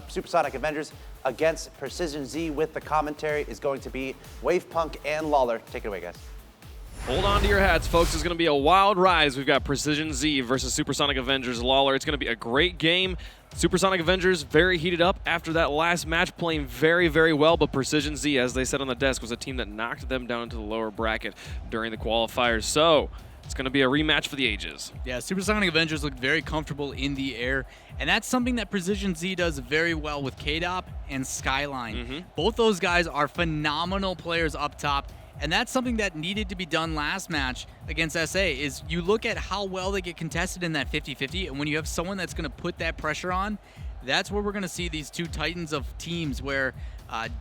Supersonic Avengers against Precision Z. With the commentary is going to be Wavepunk and Lawler. Take it away, guys. Hold on to your hats, folks. It's going to be a wild ride as we've got Precision Z versus Supersonic Avengers Lawler. It's going to be a great game. Supersonic Avengers very heated up after that last match, playing very, very well, but Precision Z, as they said on the desk, was a team that knocked them down into the lower bracket during the qualifiers. So it's going to be a rematch for the ages. Yeah, Supersonic Avengers looked very comfortable in the air, and that's something that Precision Z does very well with KDOP and Skyline. Both those guys are phenomenal players up top. And that's something that needed to be done last match against SA, is you look at how well they get contested in that 50-50, and when you have someone that's going to put that pressure on, that's where we're going to see these two titans of teams where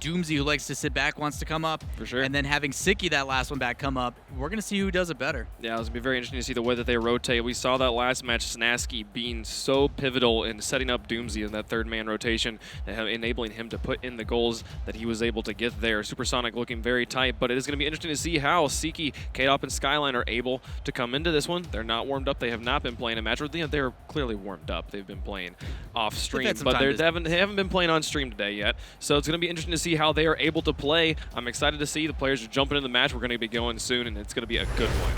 Doomsy, who likes to sit back, wants to come up. For sure. And then having Siki, that last one back, come up. We're going to see who does it better. Yeah, it's going to be very interesting to see the way that they rotate. We saw that last match, Snasky being so pivotal in setting up Doomsy in that third-man rotation, enabling him to put in the goals that he was able to get there. Supersonic looking very tight, but it is going to be interesting to see how Siki, KDOP, and Skyline are able to come into this one. They're not warmed up. They have not been playing a match. They're clearly warmed up. They've been playing off-stream, but they haven't been playing on stream today yet. So it's going to be interesting to see how they are able to play. I'm excited to see the players are jumping in the match. We're going to be going soon, and it's going to be a good one.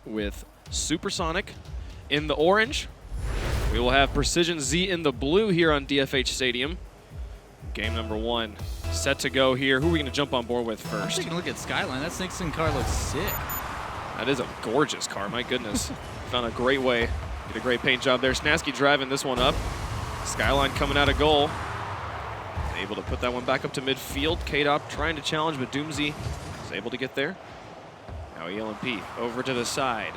With Supersonic in the orange, we will have Precision Z in the blue here on DFH Stadium. Game number 1 set to go here. Who are we going to jump on board with first? I'm taking a look at Skyline. That Nixon car looks sick. That is a gorgeous car, my goodness. Found a great way. Did a great paint job there. Snasky driving this one up. Skyline coming out of goal. Able to put that one back up to midfield. KDOP trying to challenge, but Doomsy is able to get there. Now ELMP over to the side.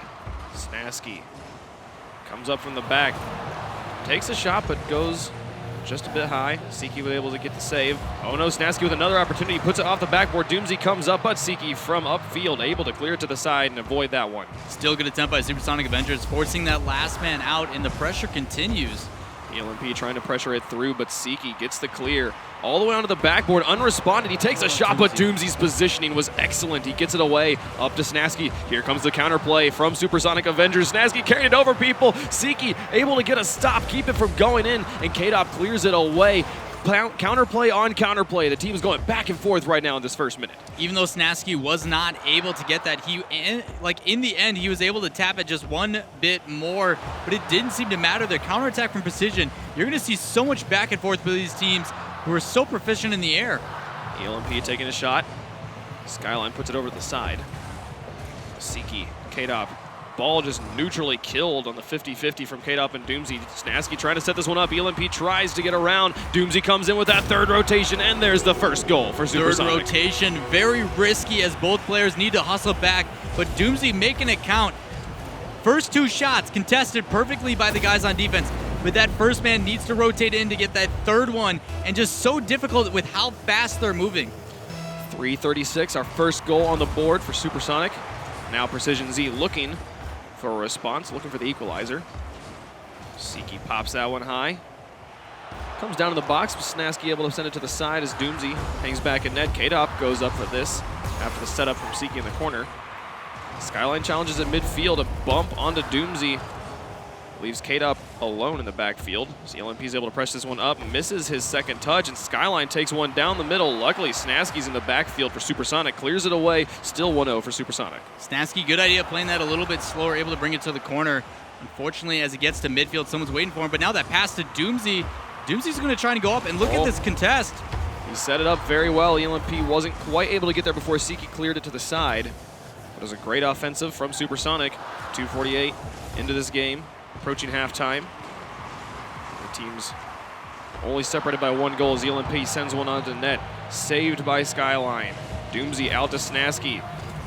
Snasky comes up from the back. Takes a shot, but goes just a bit high. Siki was able to get the save. Oh no, Snasky with another opportunity. Puts it off the backboard. Doomsy comes up, but Siki from upfield able to clear it to the side and avoid that one. Still good attempt by Supersonic Avengers, forcing that last man out, and the pressure continues. ELMP trying to pressure it through, but Siki gets the clear. All the way onto the backboard, unresponded. He takes a shot, but Doomsy's positioning was excellent. He gets it away, up to Snasky. Here comes the counterplay from Supersonic Avengers. Snasky carried it over people. Siki able to get a stop, keep it from going in, and KDOP clears it away. Counterplay on counterplay. The team is going back and forth right now in this first minute. Even though Snasky was not able to get that, in the end, he was able to tap it just one bit more, but it didn't seem to matter. The counterattack from Precision, you're going to see so much back and forth with these teams who are so proficient in the air. ELMP taking a shot. Skyline puts it over to the side. Siki, KDOP. Ball just neutrally killed on the 50-50 from KDOP and Doomsy. Snasky trying to set this one up. ELMP tries to get around. Doomsy comes in with that third rotation, and there's the first goal for Supersonic. Third rotation, very risky as both players need to hustle back, but Doomsy making it count. First 2 shots contested perfectly by the guys on defense, but that first man needs to rotate in to get that third one, and just so difficult with how fast they're moving. 3:36, our first goal on the board for Supersonic. Now Precision Z looking for a response, looking for the equalizer. Siki pops that one high. Comes down to the box, but Snasky able to send it to the side as Doomsy hangs back in net. KDOP goes up for this after the setup from Siki in the corner. Skyline challenges at midfield, a bump onto Doomsy. Leaves KDOP alone in the backfield. CLMP is able to press this one up, misses his second touch, and Skyline takes one down the middle. Luckily, Snasky's in the backfield for Supersonic, clears it away. Still 1-0 for Supersonic. Snasky, good idea playing that a little bit slower, able to bring it to the corner. Unfortunately, as it gets to midfield, someone's waiting for him, but now that pass to Doomsy, Doomsy's going to try and go up, and look at this contest. He set it up very well. ELMP wasn't quite able to get there before Siki cleared it to the side. It was a great offensive from Supersonic. 2:48 into this game. Approaching halftime. The team's only separated by 1 goal as ELMP sends one onto net. Saved by Skyline. Doomsy out to Snasky.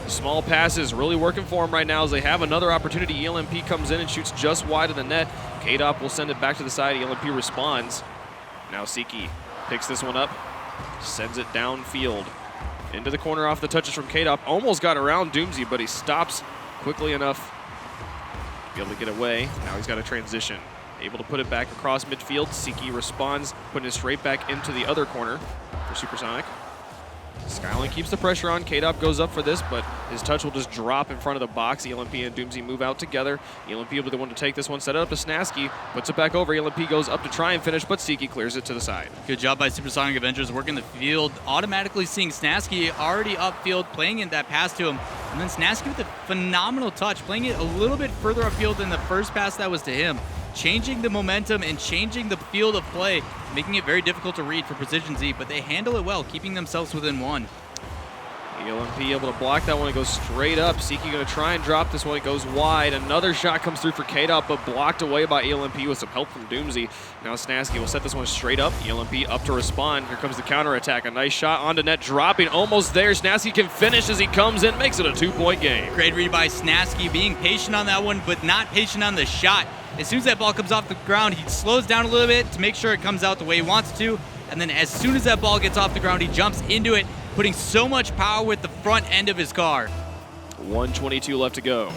Small passes really working for him right now as they have another opportunity. ELMP comes in and shoots just wide of the net. KDOP will send it back to the side. ELMP responds. Now Siki picks this one up. Sends it downfield. Into the corner off the touches from KDOP. Almost got around Doomsy, but he stops quickly enough be able to get away. Now he's got a transition. Able to put it back across midfield. Siki responds, putting it straight back into the other corner for Supersonic. Skyline keeps the pressure on. K-Dop goes up for this, but his touch will just drop in front of the box. ELMP and Doomsy move out together. ELMP will be the one to take this one, set it up to Snasky, puts it back over. ELMP goes up to try and finish, but Siki clears it to the side. Good job by Supersonic Avengers working the field, automatically seeing Snasky already upfield, playing in that pass to him. And then Snasky with a phenomenal touch, playing it a little bit further upfield than the first pass that was to him. Changing the momentum and changing the field of play, making it very difficult to read for Precision Z, but they handle it well, keeping themselves within one. ELMP able to block that one. It goes straight up. Siki going to try and drop this one. It goes wide. Another shot comes through for K-Dop, but blocked away by ELMP with some help from Doomsy. Now Snasky will set this one straight up. ELMP up to respond. Here comes the counterattack. A nice shot onto net, dropping almost there. Snasky can finish as he comes in, makes it a 2-point game. Great read by Snasky, being patient on that one, but not patient on the shot. As soon as that ball comes off the ground, he slows down a little bit to make sure it comes out the way he wants to. And then as soon as that ball gets off the ground, he jumps into it, putting so much power with the front end of his car. 1:22 left to go.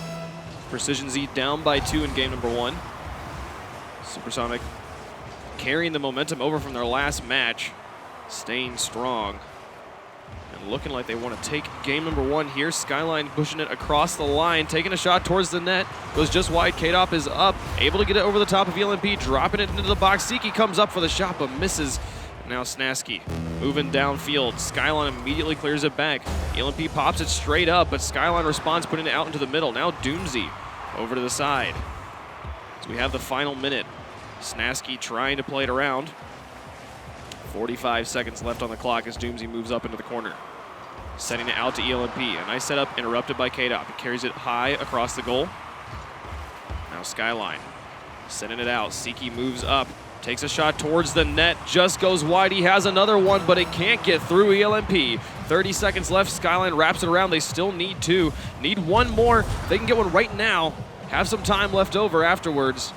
Precision Z down by 2 in game number 1. Supersonic carrying the momentum over from their last match, staying strong. And looking like they want to take game number 1 here. Skyline pushing it across the line, taking a shot towards the net. Goes just wide. K-Dop is up, able to get it over the top of ELMP, dropping it into the box. Siki comes up for the shot, but misses. Now Snasky moving downfield. Skyline immediately clears it back. ELMP pops it straight up, but Skyline responds, putting it out into the middle. Now Doomsy over to the side. So we have the final minute. Snasky trying to play it around. 45 seconds left on the clock as Doomsy moves up into the corner. Setting it out to ELMP. A nice setup interrupted by K-Dop. He carries it high across the goal. Now Skyline sending it out. Siki moves up. Takes a shot towards the net, just goes wide. He has another one, but it can't get through ELMP. 30 seconds left. Skyline wraps it around. They still need 2. Need one more. They can get one right now. Have some time left over afterwards.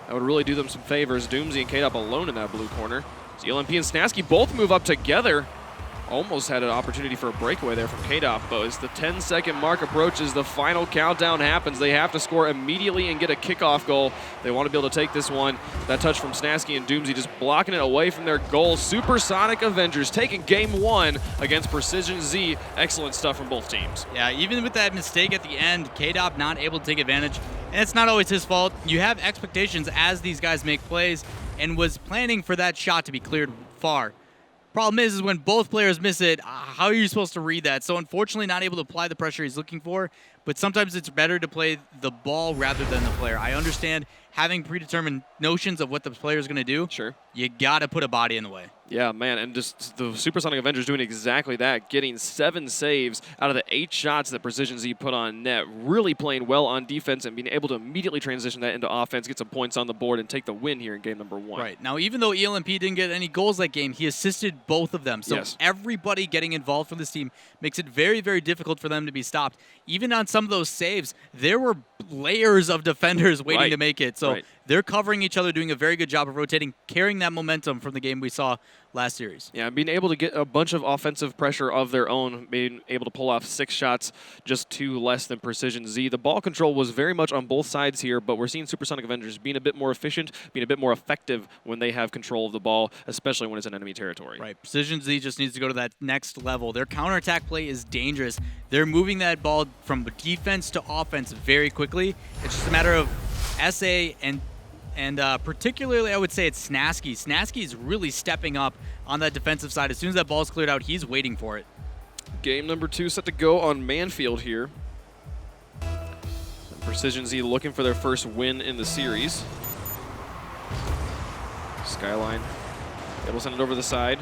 That would really do them some favors. Doomsy and K-Dop alone in that blue corner. So ELMP and Snasky both move up together. Almost had an opportunity for a breakaway there from K-Dop, but as the 10-second mark approaches, the final countdown happens. They have to score immediately and get a kickoff goal. They want to be able to take this one. That touch from Snasky and Doomsy just blocking it away from their goal. Supersonic Avengers taking game 1 against Precision Z. Excellent stuff from both teams. Yeah, even with that mistake at the end, K-Dop not able to take advantage. And it's not always his fault. You have expectations as these guys make plays, and was planning for that shot to be cleared far. Problem is when both players miss it, how are you supposed to read that? So unfortunately not able to apply the pressure he's looking for, but sometimes it's better to play the ball rather than the player. I understand having predetermined notions of what the player is going to do. Sure. You got to put a body in the way. Yeah, man, and just the Supersonic Avengers doing exactly that, getting 7 saves out of the 8 shots that Precision Z put on net, really playing well on defense and being able to immediately transition that into offense, get some points on the board, and take the win here in game number 1. Right. Now, even though ELMP didn't get any goals that game, he assisted both of them. So yes, everybody getting involved for this team makes it very, very difficult for them to be stopped. Even on some of those saves, there were layers of defenders waiting to make it. So they're covering each other, doing a very good job of rotating, carrying that momentum from the game we saw last series. Yeah, being able to get a bunch of offensive pressure of their own, being able to pull off 6 shots, just 2 less than Precision Z. The ball control was very much on both sides here, but we're seeing Supersonic Avengers being a bit more efficient, being a bit more effective when they have control of the ball, especially when it's in enemy territory. Right. Precision Z just needs to go to that next level. Their counterattack play is dangerous. They're moving that ball from defense to offense very quickly. It's just a matter of SA and particularly, I would say it's Snasky. Snasky is really stepping up on that defensive side. As soon as that ball's cleared out, he's waiting for it. Game number 2 set to go on Manfield here. And Precision Z looking for their first win in the series. Skyline able to send it over the side.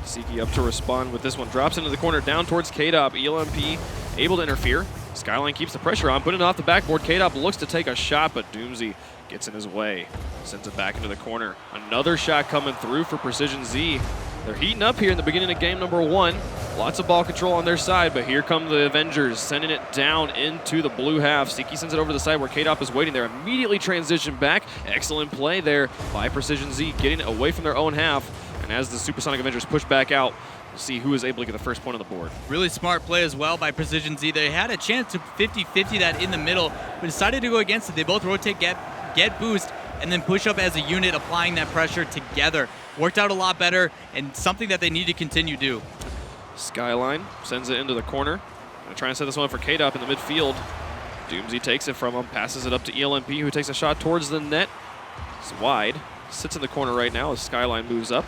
Siki up to respond with this one. Drops into the corner, down towards K-Dop. ELMP able to interfere. Skyline keeps the pressure on, putting it off the backboard. K-Dop looks to take a shot, but Doomsy gets in his way. Sends it back into the corner. Another shot coming through for Precision Z. They're heating up here in the beginning of game number 1. Lots of ball control on their side, but here come the Avengers, sending it down into the blue half. Siki sends it over to the side where K-Dop is waiting there. Immediately transition back. Excellent play there by Precision Z, getting it away from their own half. And as the Supersonic Avengers push back out, we'll see who is able to get the first point on the board. Really smart play as well by Precision Z. They had a chance to 50-50 that in the middle, but decided to go against it. They both rotate, get boost, and then push up as a unit, applying that pressure together. Worked out a lot better, and something that they need to continue to do. Skyline sends it into the corner. Gonna try and set this one for K-Dop in the midfield. Doomsy takes it from him, passes it up to ELMP, who takes a shot towards the net. It's wide. Sits in the corner right now as Skyline moves up.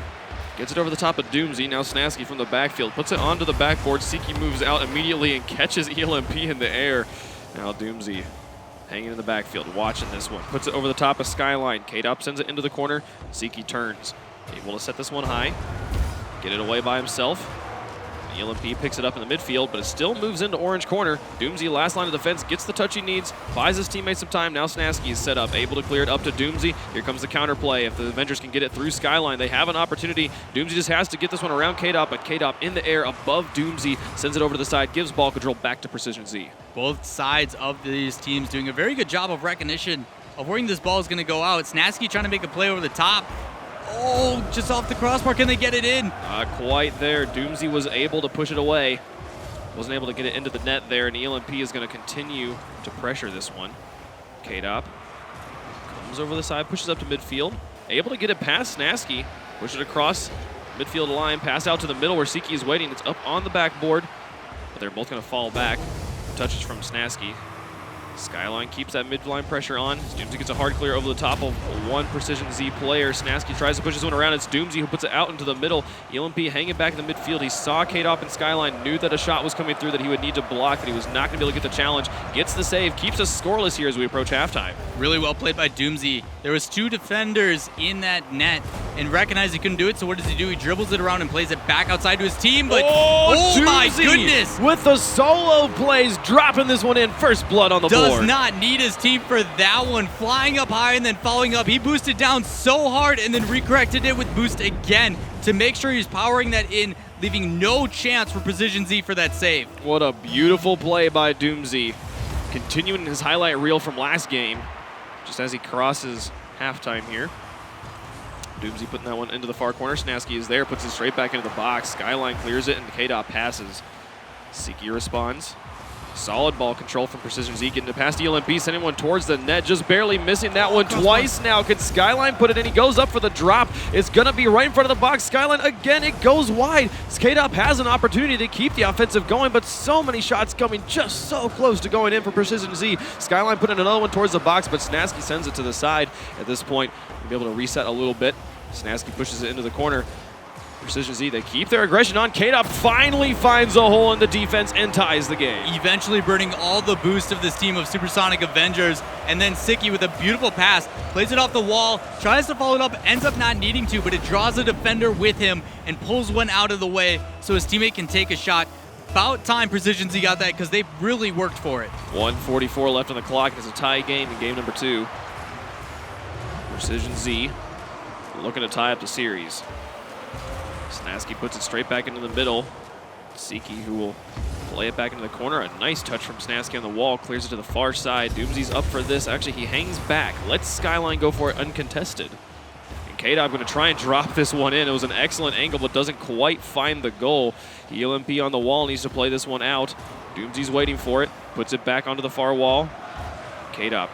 Gets it over the top of Doomsy. Now Snasky from the backfield. Puts it onto the backboard. Siki moves out immediately and catches ELMP in the air. Now Doomsy hanging in the backfield, watching this one. Puts it over the top of Skyline. K-Dop sends it into the corner. Siki turns. Able to set this one high. Get it away by himself. ELMP picks it up in the midfield, but it still moves into orange corner. Doomsy, last line of defense, gets the touch he needs, buys his teammates some time. Now Snasky is set up, able to clear it up to Doomsy. Here comes the counter play. If the Avengers can get it through Skyline, they have an opportunity. Doomsy just has to get this one around K-Dop, but K-Dop in the air above Doomsy, sends it over to the side, gives ball control back to Precision Z. Both sides of these teams doing a very good job of recognition of where this ball is going to go out. Snasky trying to make a play over the top. Oh, just off the crossbar. Can they get it in? Not quite there. Doomsy was able to push it away. Wasn't able to get it into the net there, and ELMP is going to continue to pressure this one. K-Dop comes over the side, pushes up to midfield. Able to get it past Snasky. Push it across midfield line, pass out to the middle where Siki is waiting. It's up on the backboard, but they're both going to fall back. Touches from Snasky. Skyline keeps that midline pressure on. Doomsy gets a hard clear over the top of one Precision Z player. Snasky tries to push this one around. It's Doomsy who puts it out into the middle. ELMP hanging back in the midfield. He saw K-Dop and Skyline, knew that a shot was coming through that he would need to block, that he was not going to be able to get the challenge. Gets the save, keeps us scoreless here as we approach halftime. Really well played by Doomsy. There was two defenders in that net and recognized he couldn't do it, so what does he do? He dribbles it around and plays it back outside to his team, but oh my goodness! With the solo plays, dropping this one in. First blood on the board. Does not need his team for that one. Flying up high and then following up. He boosted down so hard and then recorrected it with boost again to make sure he's powering that in, leaving no chance for Precision Z for that save. What a beautiful play by Doomsy. Continuing his highlight reel from last game, just as he crosses halftime here. Doomsy putting that one into the far corner. Snasky is there, puts it straight back into the box. Skyline clears it, and K-Dop passes. Siki responds. Solid ball control from Precision Z, getting it past ELMP, sending one towards the net, just barely missing that one twice now. Can Skyline put it in? He goes up for the drop. It's going to be right in front of the box. Skyline, again, it goes wide. K-Dop has an opportunity to keep the offensive going, but so many shots coming just so close to going in for Precision Z. Skyline put in another one towards the box, but Snasky sends it to the side. At this point, we'll be able to reset a little bit. Snasky pushes it into the corner. Precision Z, they keep their aggression on. K-Dop finally finds a hole in the defense and ties the game. Eventually burning all the boost of this team of Supersonic Avengers, and then Siki with a beautiful pass, plays it off the wall, tries to follow it up, ends up not needing to, but it draws a defender with him and pulls one out of the way so his teammate can take a shot. About time Precision Z got that because they really worked for it. 1:44 left on the clock. It's a tie game in game number 2. Precision Z looking to tie up the series. Snasky puts it straight back into the middle. Siki, who will play it back into the corner. A nice touch from Snasky on the wall. Clears it to the far side. Doomsy's up for this. Actually, he hangs back. Lets Skyline go for it uncontested. And K-Dop going to try and drop this one in. It was an excellent angle, but doesn't quite find the goal. ELMP on the wall needs to play this one out. Doomsy's waiting for it. Puts it back onto the far wall. K-Dop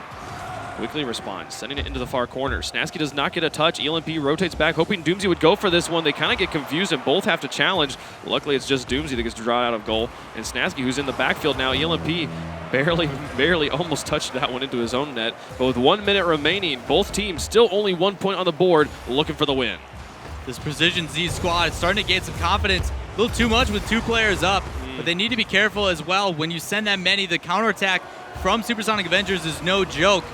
quickly responds, sending it into the far corner. Snasky does not get a touch. ELMP rotates back, hoping Doomsy would go for this one. They kind of get confused and both have to challenge. Luckily, it's just Doomsy that gets drawn out of goal. And Snasky, who's in the backfield now, ELMP barely almost touched that one into his own net. But with 1 minute remaining, both teams still only 1 point on the board, looking for the win. This Precision Z squad is starting to gain some confidence. A little too much with 2 players up, but they need to be careful as well. When you send that many, the counterattack from Supersonic Avengers is no joke.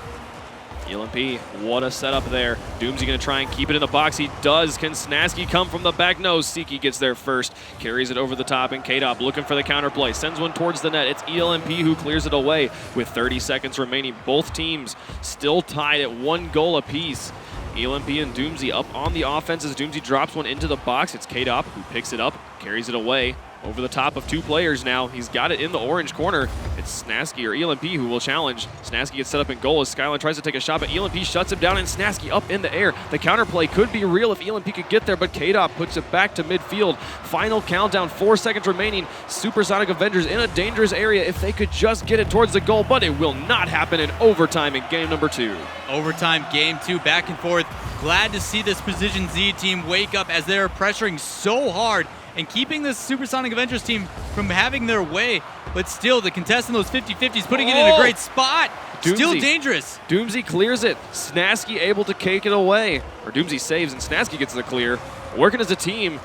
ELMP, what a setup there. Doomsy going to try and keep it in the box. He does. Can Snasky come from the back? No, Siki gets there first. Carries it over the top, and K-Dop looking for the counterplay. Sends one towards the net. It's ELMP who clears it away with 30 seconds remaining. Both teams still tied at 1 goal apiece. ELMP and Doomsy up on the offense as Doomsy drops one into the box. It's K-Dop who picks it up, carries it away. Over the top of 2 players now. He's got it in the orange corner. It's Snasky or ELMP who will challenge. Snasky gets set up in goal as Skyline tries to take a shot, but ELMP shuts him down and Snasky up in the air. The counterplay could be real if ELMP could get there, but K-Dop puts it back to midfield. Final countdown, 4 seconds remaining. Supersonic Avengers in a dangerous area if they could just get it towards the goal, but it will not happen in overtime in game number 2. Overtime, game 2, back and forth. Glad to see this Precision Z team wake up as they're pressuring so hard and keeping this Supersonic Avengers team from having their way. But still, the contest in those 50-50s, putting it in a great spot. Doomsy. Still dangerous. Doomsy clears it. Snasky able to cake it away. Or Doomsy saves, and Snasky gets the clear. Working as a team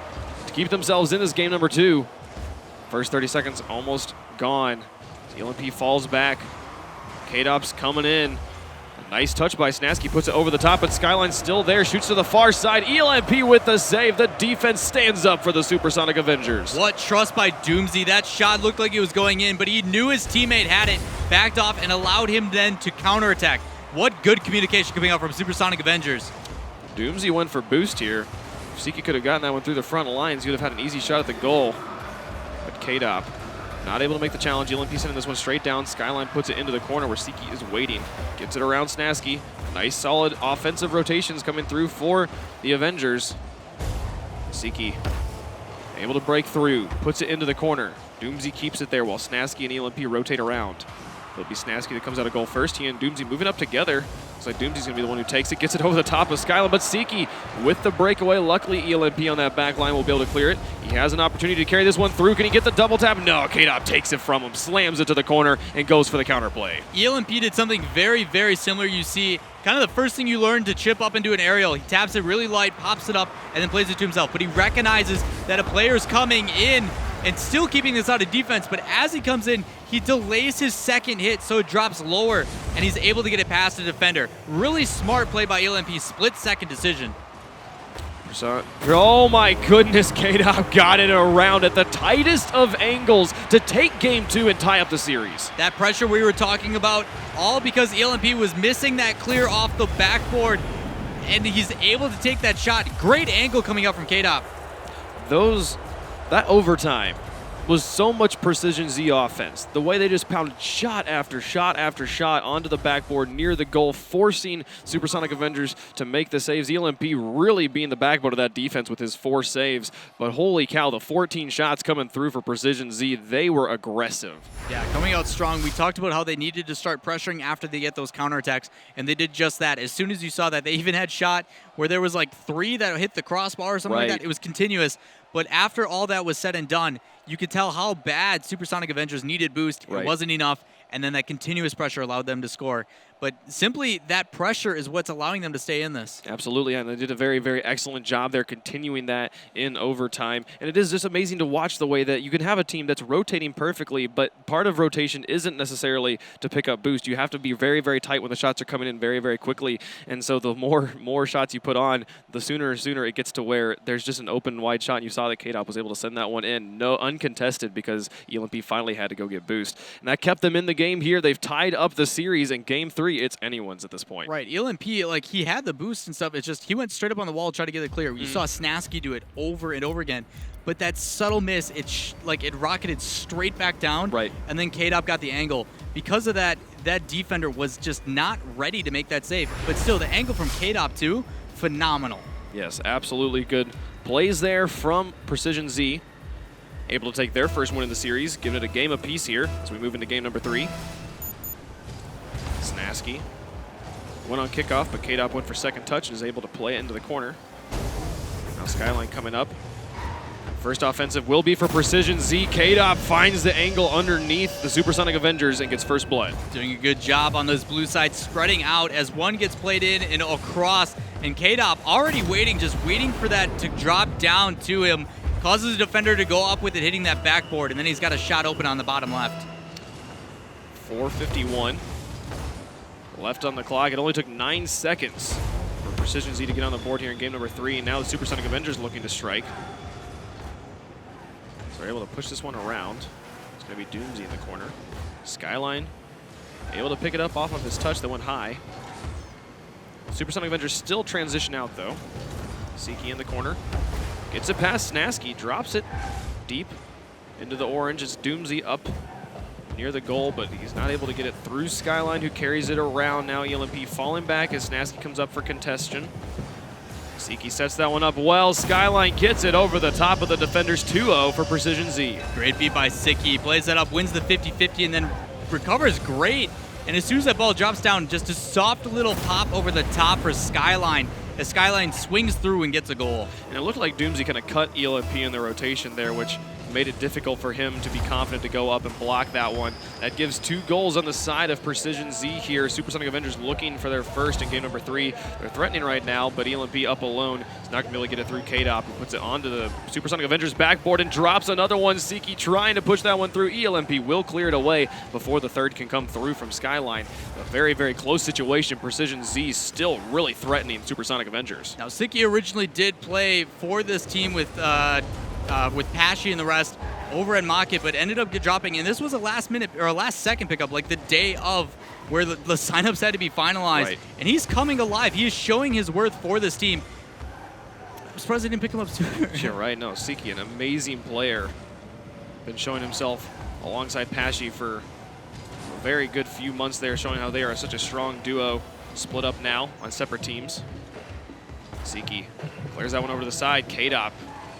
to keep themselves in this game number 2. First 30 seconds almost gone. ELMP falls back. K-Dop's coming in. A nice touch by Snasky, puts it over the top, but Skyline's still there, shoots to the far side. ELMP with the save. The defense stands up for the Supersonic Avengers. What trust by Doomsy. That shot looked like it was going in, but he knew his teammate had it, backed off, and allowed him then to counterattack. What good communication coming out from Supersonic Avengers. Doomsy went for boost here. If Siki could have gotten that one through the front lines, he would have had an easy shot at the goal. But K-Dop not able to make the challenge. ELMP sending this one straight down. Skyline puts it into the corner where Siki is waiting. Gets it around Snasky. Nice solid offensive rotations coming through for the Avengers. Siki able to break through. Puts it into the corner. Doomsy keeps it there while Snasky and ELMP rotate around. It'll be Snasky that comes out of goal first. He and Doomsy moving up together. Looks like Doomsy's going to be the one who takes it. Gets it over the top of Skyline, but Siki with the breakaway. Luckily, ELMP on that back line will be able to clear it. He has an opportunity to carry this one through. Can he get the double tap? No, K-Dop takes it from him, slams it to the corner, and goes for the counterplay. ELMP did something very, very similar. You see, kind of the first thing you learn to chip up into an aerial. He taps it really light, pops it up, and then plays it to himself. But he recognizes that a player's coming in and still keeping this out of defense, but as he comes in, he delays his second hit so it drops lower, and he's able to get it past the defender. Really smart play by ELMP, split-second decision. Oh my goodness, K-Dop got it around at the tightest of angles to take game 2 and tie up the series. That pressure we were talking about, all because ELMP was missing that clear off the backboard, and he's able to take that shot. Great angle coming out from K-Dop. That overtime was so much Precision Z offense. The way they just pounded shot after shot after shot onto the backboard near the goal, forcing Supersonic Avengers to make the saves. ELMP really being the backbone of that defense with his 4 saves. But holy cow, the 14 shots coming through for Precision Z, they were aggressive. Yeah, coming out strong. We talked about how they needed to start pressuring after they get those counterattacks, and they did just that. As soon as you saw that, they even had shot where there was like 3 that hit the crossbar or something like that. It was continuous. But after all that was said and done, you could tell how bad Supersonic Avengers needed boost. It wasn't enough, and then that continuous pressure allowed them to score. But simply, that pressure is what's allowing them to stay in this. Absolutely, and they did a very, very excellent job there continuing that in overtime. And it is just amazing to watch the way that you can have a team that's rotating perfectly, but part of rotation isn't necessarily to pick up boost. You have to be very, very tight when the shots are coming in very, very quickly. And so the more shots you put on, the sooner it gets to where there's just an open, wide shot. And you saw that K-Dop was able to send that one in, no uncontested, because ELMP finally had to go get boost. And that kept them in the game here. They've tied up the series in Game 3. It's anyone's at this point. Right. ELMP, like, he had the boost and stuff. It's just he went straight up on the wall to try to get it clear. You saw Snasky do it over and over again. But that subtle miss, it rocketed straight back down. Right. And then K-Dop got the angle. Because of that, that defender was just not ready to make that save. But still, the angle from K-Dop, too, phenomenal. Yes, absolutely good plays there from Precision Z. Able to take their first win in the series, giving it a game apiece here as we move into game number 3. Snasky went on kickoff, but K-Dop went for second touch and is able to play it into the corner. Now Skyline coming up. First offensive will be for Precision Z. K-Dop finds the angle underneath the Supersonic Avengers and gets first blood. Doing a good job on those blue sides, spreading out as one gets played in and across. And K-Dop already waiting, just waiting for that to drop down to him. Causes the defender to go up with it, hitting that backboard, and then he's got a shot open on the bottom left. 4:51 left on the clock. It only took 9 seconds for Precision Z to get on the board here in game number 3. And now the Supersonic Avengers looking to strike. So they're able to push this one around. It's going to be Doomsy in the corner. Skyline able to pick it up off of his touch that went high. Supersonic Avengers still transition out, though. Siki in the corner. Gets it past Snasky, drops it deep into the orange. It's Doomsy up near the goal, but he's not able to get it through Skyline, who carries it around. Now ELMP falling back as Snasky comes up for contestation. Siki sets that one up well. Skyline gets it over the top of the defenders. 2-0 for Precision Z. Great beat by Siki. Plays that up, wins the 50-50, and then recovers great. And as soon as that ball drops down, just a soft little pop over the top for Skyline. as Skyline swings through and gets a goal. And it looked like Doomsy kind of cut ELMP in the rotation there, which made it difficult for him to be confident to go up and block that one. That gives 2 goals on the side of Precision Z here. Supersonic Avengers looking for their first in game number 3. They're threatening right now, but ELMP up alone is not going to be able to get it through KDOP, who puts it onto the Supersonic Avengers backboard and drops another one. Siki trying to push that one through. ELMP will clear it away before the third can come through from Skyline. A very, very close situation. Precision Z still really threatening Supersonic Avengers. Now, Siki originally did play for this team with Pashy and the rest over at Market, but ended up dropping. And this was a last-minute or a last-second pickup, like the day of where the signups had to be finalized. Right. And he's coming alive. He is showing his worth for this team. I'm surprised they didn't pick him up sooner. Yeah, right. No, Siki, an amazing player. Been showing himself alongside Pashy for a very good few months there, showing how they are such a strong duo. Split up now on separate teams. Siki clears that one over to the side. KDOP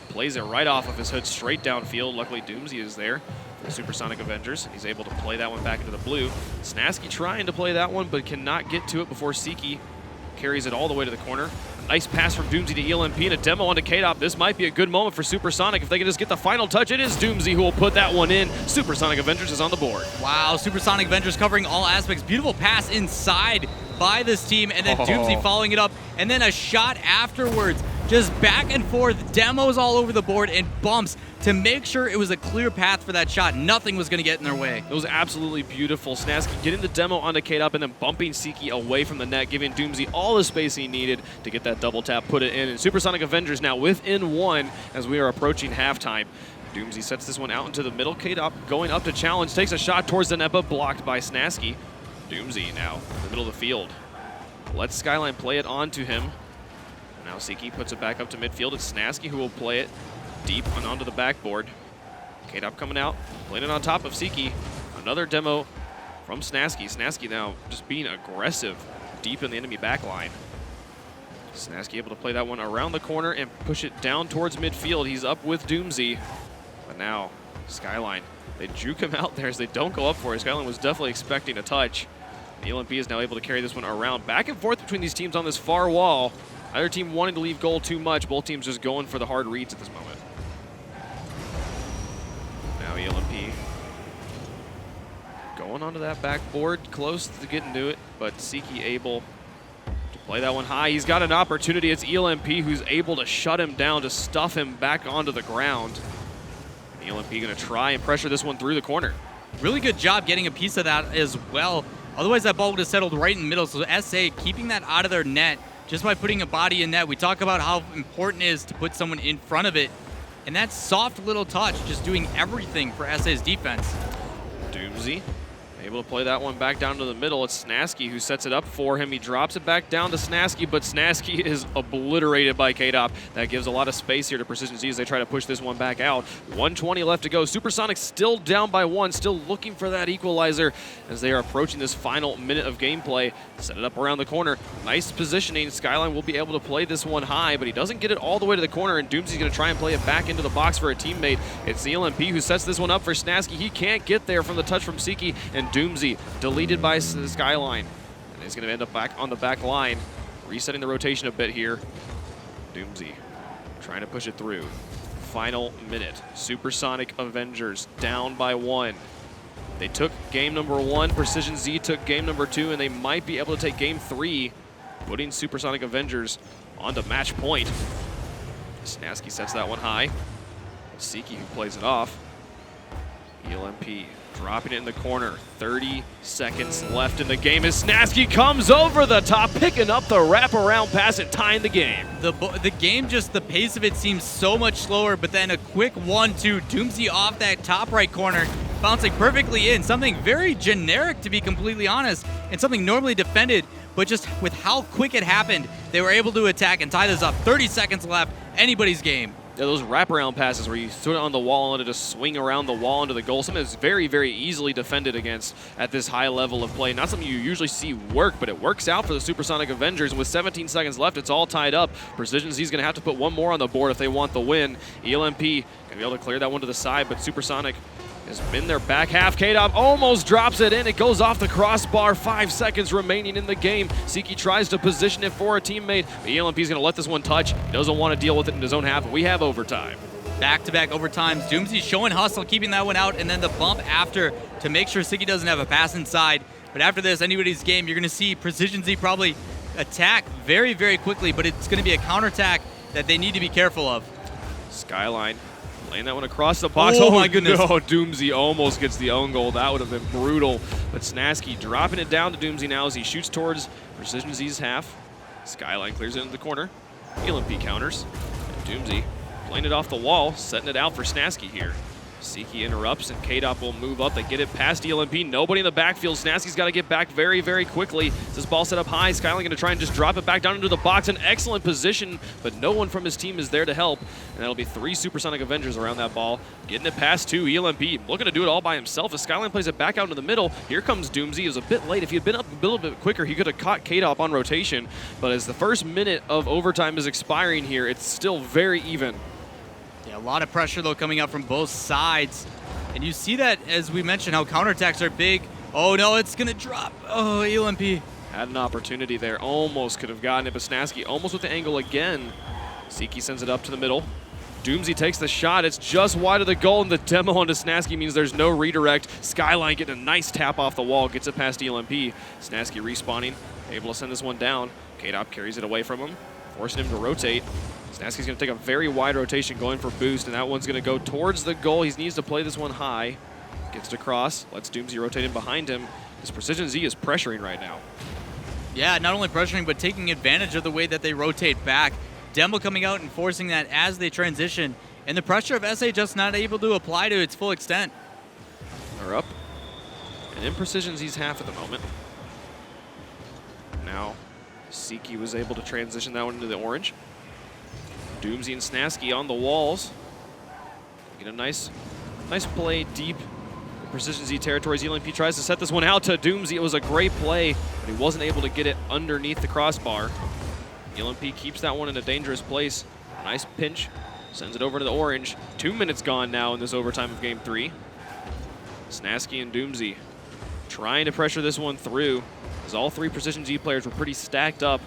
plays it right off of his hood straight downfield. Luckily, Doomsy is there for the Supersonic Avengers. He's able to play that one back into the blue. Snasky trying to play that one, but cannot get to it before Siki carries it all the way to the corner. A nice pass from Doomsy to ELMP and a demo onto KDOP. This might be a good moment for Supersonic. If they can just get the final touch, it is Doomsy who will put that one in. Supersonic Avengers is on the board. Wow, Supersonic Avengers covering all aspects. Beautiful pass inside by this team, and then Doomsy following it up, and then a shot afterwards. Just back and forth, demos all over the board, and bumps to make sure it was a clear path for that shot. Nothing was going to get in their way. It was absolutely beautiful. Snasky getting the demo onto KDOP and then bumping Siki away from the net, giving Doomsy all the space he needed to get that double tap, put it in. And Supersonic Avengers now within 1 as we are approaching halftime. Doomsy sets this one out into the middle. KDOP going up to challenge, takes a shot towards the net, but blocked by Snasky. Doomsy now in the middle of the field. Lets Skyline play it onto him. Now Siki puts it back up to midfield. It's Snasky who will play it deep and onto the backboard. KDOP coming out, playing it on top of Siki. Another demo from Snasky. Snasky now just being aggressive deep in the enemy back line. Snasky able to play that one around the corner and push it down towards midfield. He's up with Doomsy. But now Skyline, they juke him out there as they don't go up for it. Skyline was definitely expecting a touch. The ELMP is now able to carry this one around. Back and forth between these teams on this far wall. Either team wanting to leave goal too much. Both teams just going for the hard reads at this moment. Now ELMP going onto that backboard, close to getting to it, but Siki able to play that one high. He's got an opportunity. It's ELMP who's able to shut him down, to stuff him back onto the ground. ELMP going to try and pressure this one through the corner. Really good job getting a piece of that as well. Otherwise, that ball would have settled right in the middle. So SA keeping that out of their net just by putting a body in net. We talk about how important it is to put someone in front of it. And that soft little touch just doing everything for SA's defense. Doomsy able to play that one back down to the middle. It's Snasky who sets it up for him. He drops it back down to Snasky, but Snasky is obliterated by KDOP. That gives a lot of space here to Precision Z as they try to push this one back out. 1:20 left to go. Supersonic still down by 1, still looking for that equalizer as they are approaching this final minute of gameplay. Set it up around the corner. Nice positioning. Skyline will be able to play this one high, but he doesn't get it all the way to the corner, and Doomsy's going to try and play it back into the box for a teammate. It's the LMP who sets this one up for Snasky. He can't get there from the touch from Siki, and Doomsy deleted by Skyline. And he's going to end up back on the back line, resetting the rotation a bit here. Doomsy trying to push it through. Final minute. Supersonic Avengers down by 1. They took game number 1. Precision Z took game number 2, and they might be able to take game 3, putting Supersonic Avengers onto match point. Snasky sets that one high. Siki who plays it off. ELMP dropping it in the corner. 30 seconds left in the game as Snasky comes over the top, picking up the wraparound pass and tying the game. The game, just the pace of it seems so much slower, but then a quick 1-2, Doomsy off that top right corner, bouncing perfectly in. Something very generic, to be completely honest, and something normally defended, but just with how quick it happened, they were able to attack and tie this up. 30 seconds left, anybody's game. Yeah, those wraparound passes where you throw it on the wall and it just swing around the wall into the goal, something that's very, very easily defended against at this high level of play. Not something you usually see work, but it works out for the Supersonic Avengers. And with 17 seconds left, it's all tied up. Precision Z's going to have to put one more on the board if they want the win. ELMP going to be able to clear that one to the side, but Supersonic has been their back half. K-Dop almost drops it in. It goes off the crossbar. 5 seconds remaining in the game. Siki tries to position it for a teammate, but ELMP's going to let this one touch. He doesn't want to deal with it in his own half, and we have overtime. Back-to-back overtimes. Doomsy showing hustle, keeping that one out, and then the bump after to make sure Siki doesn't have a pass inside. But after this, anybody's game, you're going to see Precision Z probably attack very, very quickly, but it's going to be a counterattack that they need to be careful of. Skyline laying that one across the box. Oh my goodness. No, Doomsy almost gets the own goal. That would have been brutal. But Snasky dropping it down to Doomsy now as he shoots towards Precision Z's half. Skyline clears it into the corner. ELMP counters. And Doomsy playing it off the wall, setting it out for Snasky here. Siki interrupts, and K-Dop will move up. They get it past ELMP. Nobody in the backfield. Snasky's got to get back very, very quickly. This ball set up high. Skyline going to try and just drop it back down into the box. An excellent position, but no one from his team is there to help. And that'll be 3 Supersonic Avengers around that ball. Getting it past 2. ELMP looking to do it all by himself as Skyline plays it back out into the middle. Here comes Doomsy. He was a bit late. If he had been up a little bit quicker, he could have caught K-Dop on rotation. But as the first minute of overtime is expiring here, it's still very even. Yeah, a lot of pressure, though, coming out from both sides. And you see that, as we mentioned, how counterattacks are big. Oh, no, it's going to drop. Oh, ELMP. Had an opportunity there. Almost could have gotten it, but Snasky almost with the angle again. Siki sends it up to the middle. Doomsy takes the shot. It's just wide of the goal, and the demo onto Snasky means there's no redirect. Skyline getting a nice tap off the wall. Gets it past ELMP. Snasky respawning. Able to send this one down. K-Dop carries it away from him, forcing him to rotate. Snasky's going to take a very wide rotation going for boost, and that one's going to go towards the goal. He needs to play this one high. Gets it across, lets Doomsy rotate in behind him. This Precision Z is pressuring right now. Yeah, not only pressuring, but taking advantage of the way that they rotate back. Demo coming out and forcing that as they transition, and the pressure of SA just not able to apply to its full extent. They're up, and in Precision Z's half at the moment. Now, Siki was able to transition that one into the orange. Doomsy and Snasky on the walls. Get a nice play deep in Precision Z territories. ELMP tries to set this one out to Doomsy. It was a great play, but he wasn't able to get it underneath the crossbar. ELMP keeps that one in a dangerous place. Nice pinch. Sends it over to the orange. 2 minutes gone now in this overtime of Game 3. Snasky and Doomsy trying to pressure this one through, as all 3 Precision Z players were pretty stacked up.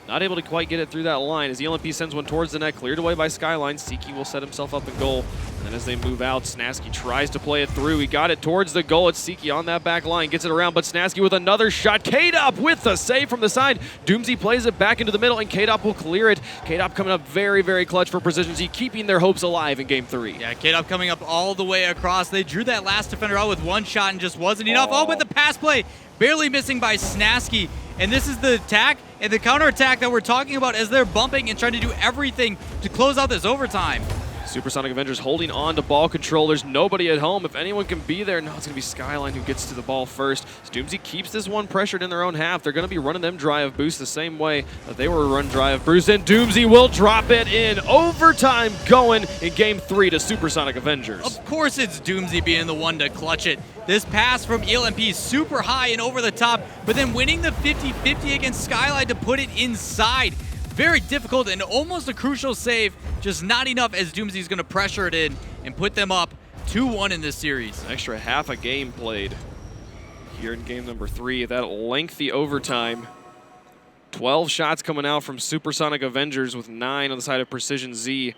Not able to quite get it through that line as ELMP sends one towards the net, cleared away by Skyline. Siki will set himself up in goal. And then as they move out, Snasky tries to play it through. He got it towards the goal. It's Siki on that back line, gets it around, but Snasky with another shot. K-Dop with the save from the side. Doomsy plays it back into the middle, and K-Dop will clear it. K-Dop coming up very, very clutch for Precision Z, keeping their hopes alive in Game 3. Yeah, K-Dop coming up all the way across. They drew that last defender out with one shot and just wasn't enough. Oh, but the pass play barely missing by Snasky. And this is the attack and the counterattack that we're talking about as they're bumping and trying to do everything to close out this overtime. Supersonic Avengers holding on to ball control. There's nobody at home. If anyone can be there, no, it's going to be Skyline who gets to the ball first. Doomsy keeps this one pressured in their own half. They're going to be running them dry of boost the same way that they were run dry of boost. And Doomsy will drop it in. Overtime going in Game 3 to Supersonic Avengers. Of course it's Doomsy being the one to clutch it. This pass from ELMP super high and over the top, but then winning the 50-50 against Skyline to put it inside. Very difficult and almost a crucial save, just not enough as Doomsy's going to pressure it in and put them up 2-1 in this series. An extra half a game played here in game number 3. That lengthy overtime. 12 shots coming out from Supersonic Avengers with 9 on the side of Precision Z.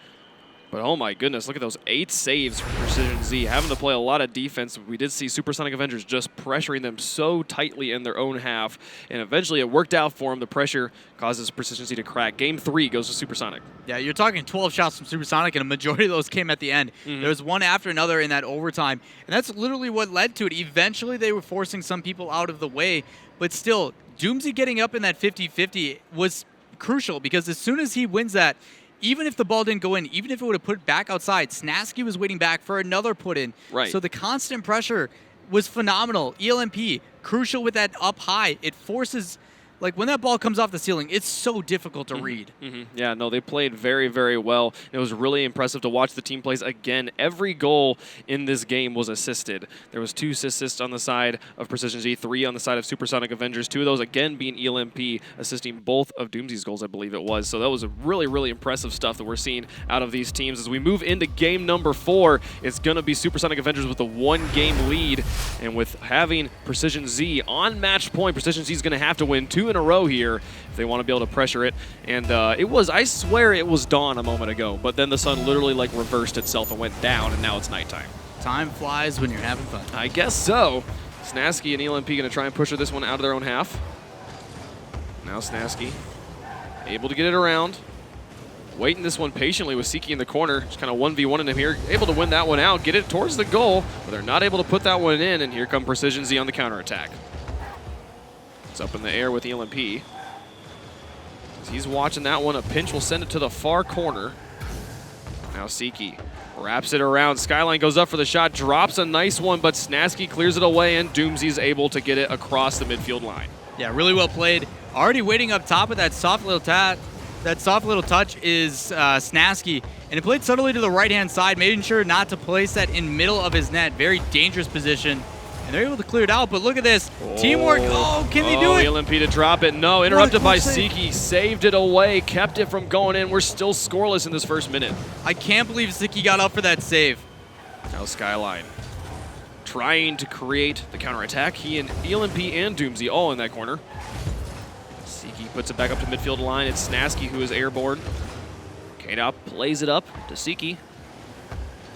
But oh my goodness, look at those 8 saves from Precision Z, having to play a lot of defense. We did see Supersonic Avengers just pressuring them so tightly in their own half, and eventually it worked out for them. The pressure causes Precision Z to crack. Game 3 goes to Supersonic. Yeah, you're talking 12 shots from Supersonic, and a majority of those came at the end. There was one after another in that overtime, and that's literally what led to it. Eventually, they were forcing some people out of the way, but still, Doomsy getting up in that 50-50 was crucial because as soon as he wins that, even if the ball didn't go in, even if it would have put back outside, Snasky was waiting back for another put in. Right. So the constant pressure was phenomenal. ELMP, crucial with that up high. It forces like when that ball comes off the ceiling, it's so difficult to read. Yeah, no, they played very, very well. It was really impressive to watch the team plays again. Every goal in this game was assisted. There was 2 assists on the side of Precision Z, 3 on the side of Supersonic Avengers, 2 of those again being ELMP, assisting both of Doomsy's goals, I believe it was. So that was a really, really impressive stuff that we're seeing out of these teams. As we move into game number 4, it's going to be Supersonic Avengers with a 1-game lead. And with having Precision Z on match point, Precision Z is going to have to win 2 in a row here if they want to be able to pressure it. And I swear it was dawn a moment ago, but then the sun literally like reversed itself and went down, and now it's nighttime. Time flies when you're having fun. I guess so. Snasky and ELMP going to try and push this one out of their own half. Now Snasky able to get it around. Waiting this one patiently with Siki in the corner. Just kind of 1v1 in him here. Able to win that one out, get it towards the goal, but they're not able to put that one in, and here come Precision Z on the counterattack. It's up in the air with ELMP. As he's watching that one, a pinch will send it to the far corner. Now Siki wraps it around. Skyline goes up for the shot, drops a nice one, but Snasky clears it away, and Doomsy's able to get it across the midfield line. Yeah, really well played. Already waiting up top with that soft little touch is Snasky, and it played subtly to the right-hand side, making sure not to place that in middle of his net. Very dangerous position, and they're able to clear it out. But look at this. Teamwork. Oh, can they do it? ELMP to drop it. No, interrupted by Siki. Saved it away, kept it from going in. We're still scoreless in this first minute. I can't believe Siki got up for that save. Now Skyline trying to create the counterattack. He and ELMP and Doomsy all in that corner. Siki puts it back up to midfield line. It's Snasky who is airborne. K-Dop plays it up to Siki.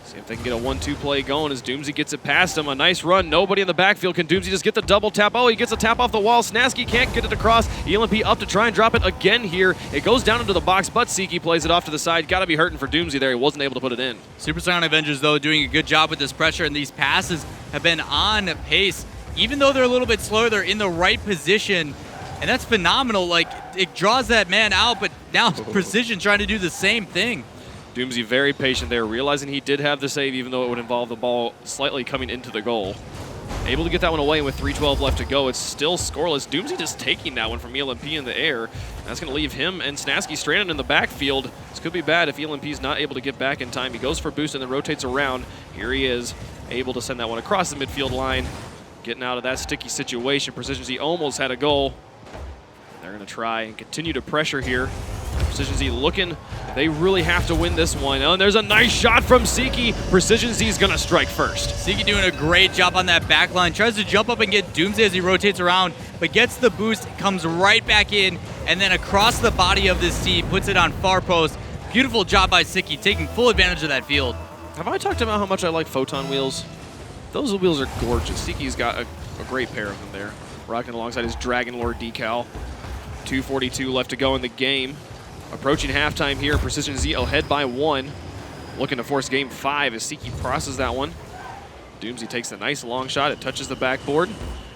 See if they can get a 1-2 play going as Doomsy gets it past him. A nice run. Nobody in the backfield. Can Doomsy just get the double tap? Oh, he gets a tap off the wall. Snasky can't get it across. ELMP up to try and drop it again here. It goes down into the box, but Siki plays it off to the side. Got to be hurting for Doomsy there. He wasn't able to put it in. Supersonic Avengers, though, doing a good job with this pressure, and these passes have been on pace. Even though they're a little bit slower, they're in the right position. And that's phenomenal. Like, it draws that man out, but now Precision trying to do the same thing. Doomsy very patient there, realizing he did have the save, even though it would involve the ball slightly coming into the goal. Able to get that one away, and with 3:12 left to go, it's still scoreless. Doomsy just taking that one from ELMP in the air. That's going to leave him and Snasky stranded in the backfield. This could be bad if ELMP's not able to get back in time. He goes for boost and then rotates around. Here he is, able to send that one across the midfield line. Getting out of that sticky situation. Precision Z almost had a goal. They're going to try and continue to pressure here. Precision Z looking, they really have to win this one. Oh, and there's a nice shot from Siki. Precision Z is going to strike first. Siki doing a great job on that back line. Tries to jump up and get Doomsday as he rotates around, but gets the boost, comes right back in, and then across the body of this team, puts it on far post. Beautiful job by Siki, taking full advantage of that field. Have I talked about how much I like Photon wheels? Those wheels are gorgeous. Siki's got a great pair of them there. Rocking alongside his Dragon Lord decal. 2:42 left to go in the game. Approaching halftime here, Precision Z ahead by 1. Looking to force game 5 as Siki crosses that one. Doomsy takes a nice long shot. It touches the backboard.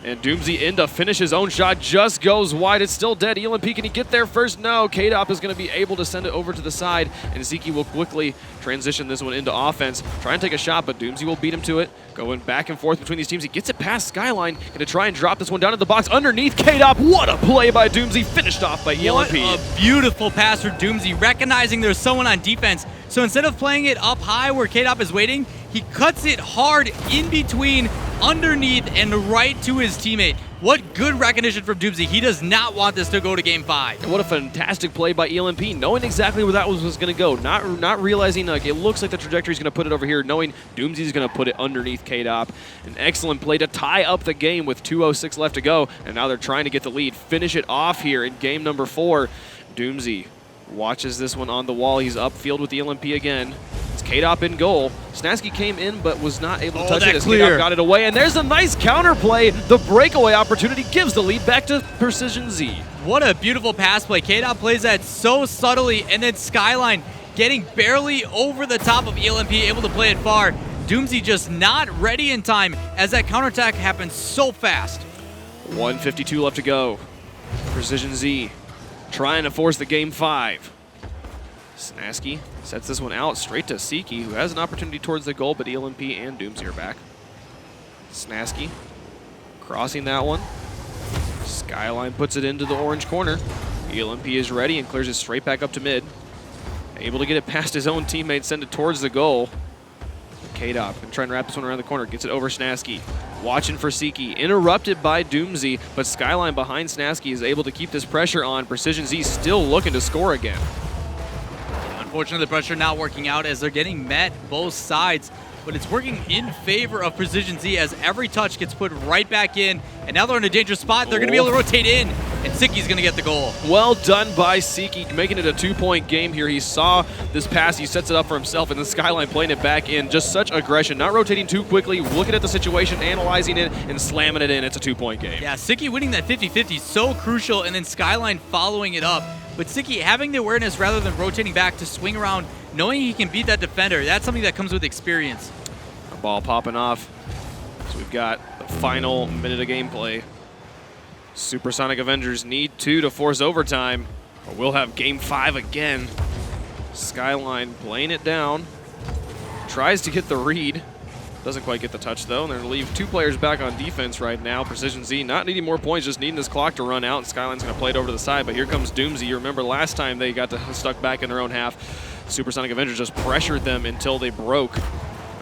And Doomsy in to finish his own shot. Just goes wide. It's still dead. ELMP, can he get there first? No. K-Dop is going to be able to send it over to the side. And Siki will quickly transition this one into offense. Try and take a shot, but Doomsy will beat him to it. Going back and forth between these teams. He gets it past Skyline. Going to try and drop this one down in the box underneath K-Dop. What a play by Doomsy. Finished off by ELMP. What a beautiful pass for Doomsy, recognizing there's someone on defense. So instead of playing it up high where K-Dop is waiting, he cuts it hard in between, underneath, and right to his teammate. What good recognition from Doomsy. He does not want this to go to game 5. And what a fantastic play by ELMP, knowing exactly where that was going to go. Not realizing, like, it looks like the trajectory is going to put it over here, knowing Doomsy's going to put it underneath K-Dop. An excellent play to tie up the game with 2:06 left to go. And now they're trying to get the lead. Finish it off here in game number 4. Doomsy watches this one on the wall. He's upfield with the ELMP again. It's K-Dop in goal. Snasky came in but was not able to touch it as K-Dop got it away. And there's a nice counter play. The breakaway opportunity gives the lead back to Precision Z. What a beautiful pass play. K-Dop plays that so subtly, and then Skyline getting barely over the top of ELMP, able to play it far. Doomsy just not ready in time as that counterattack happens so fast. 1:52 left to go. Precision Z trying to force the game 5. Snasky sets this one out straight to Siki, who has an opportunity towards the goal, but ELMP and Doomsy are back. Snasky crossing that one. Skyline puts it into the orange corner. ELMP is ready and clears it straight back up to mid. Able to get it past his own teammate, send it towards the goal. K-Dop and trying to wrap this one around the corner. Gets it over Snasky. Watching for Siki. Interrupted by Doomsy, but Skyline behind Snasky is able to keep this pressure on. Precision Z still looking to score again. Unfortunately, the pressure not working out as they're getting met both sides, but it's working in favor of Precision Z as every touch gets put right back in, and now they're in a dangerous spot. They're going to be able to rotate in, and Siki's going to get the goal. Well done by Siki, making it a 2-point game here. He saw this pass, he sets it up for himself, and the Skyline playing it back in. Just such aggression, not rotating too quickly, looking at the situation, analyzing it, and slamming it in. It's a 2-point game. Yeah, Siki winning that 50-50, so crucial, and then Skyline following it up. But Siki having the awareness rather than rotating back to swing around, knowing he can beat that defender, that's something that comes with experience. Our ball popping off. So we've got the final minute of gameplay. Supersonic Avengers need 2 to force overtime, or we'll have game 5 again. Skyline playing it down. Tries to get the read. Doesn't quite get the touch, though. And they're going to leave 2 players back on defense right now. Precision Z not needing more points, just needing this clock to run out. And Skyline's going to play it over to the side. But here comes Doomsy. You remember last time they got stuck back in their own half. Supersonic Avengers just pressured them until they broke.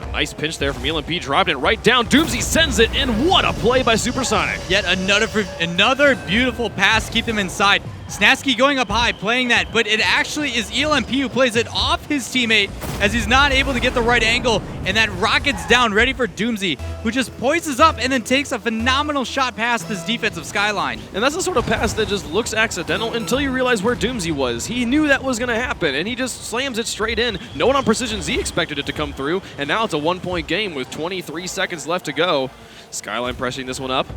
A nice pinch there from ELMP. Dropped it right down. Doomsy sends it, and what a play by Supersonic. Yet another beautiful pass to keep them inside. Snasky going up high, playing that, but it actually is ELMP who plays it off his teammate as he's not able to get the right angle, and that rockets down, ready for Doomsy, who just poises up and then takes a phenomenal shot past this defensive Skyline. And that's the sort of pass that just looks accidental until you realize where Doomsy was. He knew that was going to happen, and he just slams it straight in. No one on Precision Z expected it to come through, and now it's a 1-point game with 23 seconds left to go. Skyline pressing this one up,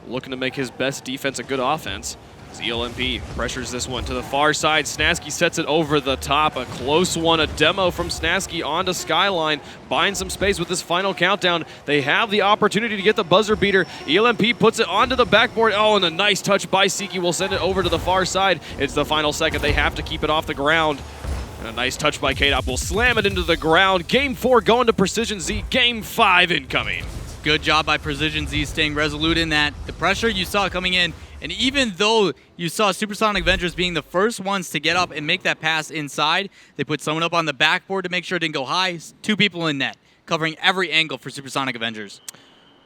looking to make his best defense a good offense. ELMP pressures this one to the far side. Snasky sets it over the top. A close one, a demo from Snasky onto Skyline. Buying some space with this final countdown. They have the opportunity to get the buzzer beater. ELMP puts it onto the backboard. Oh, and a nice touch by Siki will send it over to the far side. It's the final second. They have to keep it off the ground. And a nice touch by K-Dop will slam it into the ground. Game 4 going to Precision Z. Game 5 incoming. Good job by Precision Z staying resolute in that. The pressure you saw coming in, and even though you saw Supersonic Avengers being the first ones to get up and make that pass inside, they put someone up on the backboard to make sure it didn't go high. 2 people in net, covering every angle for Supersonic Avengers.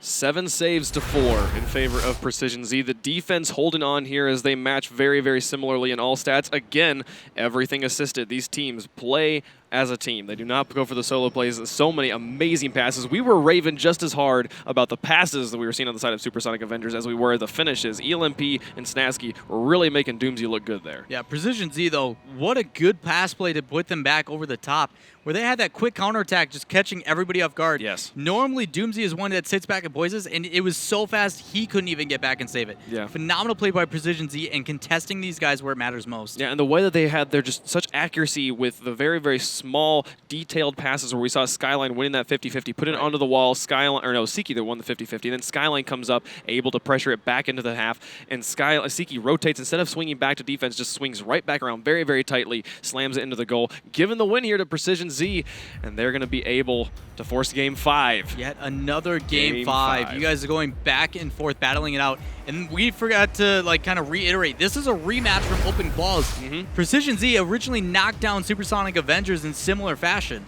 7 saves to 4 in favor of Precision Z. The defense holding on here as they match very, very similarly in all stats. Again, everything assisted. These teams play as a team. They do not go for the solo plays. So many amazing passes. We were raving just as hard about the passes that we were seeing on the side of Supersonic Avengers as we were the finishes. ELMP and Snasky were really making Doomsy look good there. Yeah, Precision Z, though, what a good pass play to put them back over the top, where they had that quick counterattack just catching everybody off guard. Yes. Normally, Doomsy is one that sits back and poises, and it was so fast he couldn't even get back and save it. Yeah. Phenomenal play by Precision Z and contesting these guys where it matters most. Yeah, and the way that they had their just such accuracy with the very, very small, detailed passes where we saw Skyline winning that 50-50, put it onto the wall, Siki that won the 50-50, and then Skyline comes up, able to pressure it back into the half, and Siki rotates, instead of swinging back to defense, just swings right back around very, very tightly, slams it into the goal, giving the win here to Precision Z, and they're going to be able to force game 5. Yet another game 5. You guys are going back and forth, battling it out. And we forgot to kind of reiterate, this is a rematch from Open Balls. Precision Z originally knocked down Supersonic Avengers in similar fashion.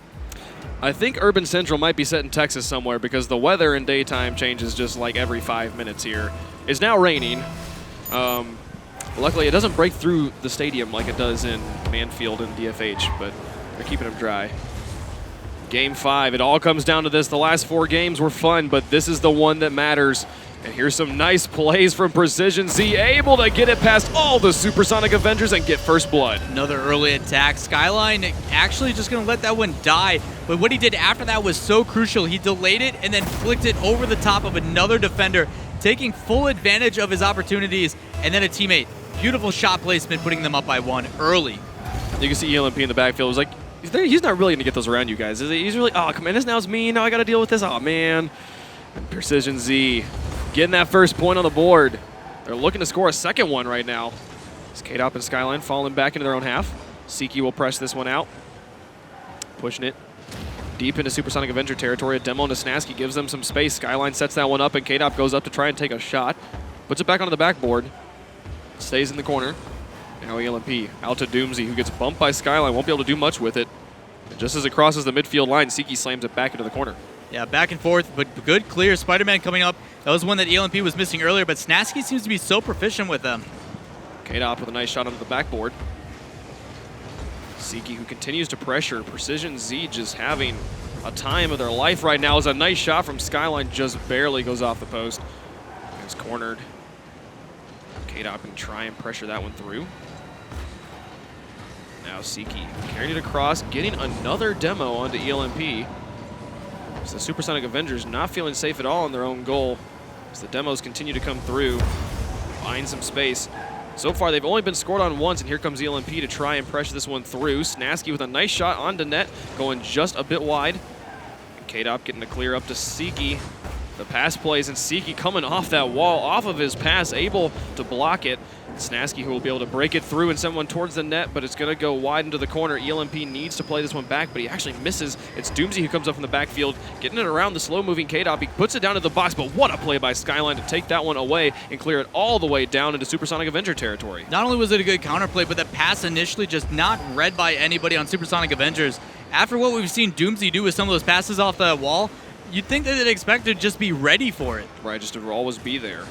I think Urban Central might be set in Texas somewhere because the weather in daytime changes just like every 5 minutes here. It's now raining. Luckily, it doesn't break through the stadium like it does in Manfield and DFH, but they're keeping them dry. Game 5, it all comes down to this. The last 4 games were fun, but this is the one that matters. And here's some nice plays from Precision Z, able to get it past all the Supersonic Avengers and get first blood. Another early attack. Skyline actually just going to let that one die. But what he did after that was so crucial. He delayed it and then flicked it over the top of another defender, taking full advantage of his opportunities. And then a teammate. Beautiful shot placement, putting them up by 1 early. You can see ELMP in the backfield. It was like, he's not really going to get those around you guys. He's really, oh, come on, this now is me. Now I got to deal with this. Oh, man. And Precision Z getting that first point on the board. They're looking to score a second one right now. It's K-Dop and Skyline falling back into their own half. Siki will press this one out. Pushing it deep into Supersonic Avenger territory. A demo into Snasky gives them some space. Skyline sets that one up, and K-Dop goes up to try and take a shot. Puts it back onto the backboard. Stays in the corner. Now ELMP out to Doomsy, who gets bumped by Skyline. Won't be able to do much with it. And just as it crosses the midfield line, Siki slams it back into the corner. Yeah, back and forth, but good clear. Spider-Man coming up. That was one that ELMP was missing earlier, but Snasky seems to be so proficient with them. K-Dop with a nice shot onto the backboard. Siki, who continues to pressure. Precision Z just having a time of their life right now. Is a nice shot from Skyline, just barely goes off the post. It's cornered. K-Dop can try and pressure that one through. Now Siki carrying it across, getting another demo onto ELMP. So the Supersonic Avengers not feeling safe at all in their own goal as the demos continue to come through, find some space. So far, they've only been scored on once, and here comes ELMP to try and pressure this one through. Snasky with a nice shot onto net, going just a bit wide. K-Dop getting to clear up to Siki. The pass plays, and Siki coming off that wall, off of his pass, able to block it. Snasky, who will be able to break it through and send one towards the net, but it's going to go wide into the corner. ELMP needs to play this one back, but he actually misses. It's Doomsy who comes up from the backfield, getting it around the slow-moving K-Dop. He puts it down to the box, but what a play by Skyline to take that one away and clear it all the way down into Supersonic Avenger territory. Not only was it a good counterplay, but the pass initially just not read by anybody on Supersonic Avengers. After what we've seen Doomsy do with some of those passes off the wall, you'd think that they'd expect to just be ready for it. Right, just to always be there.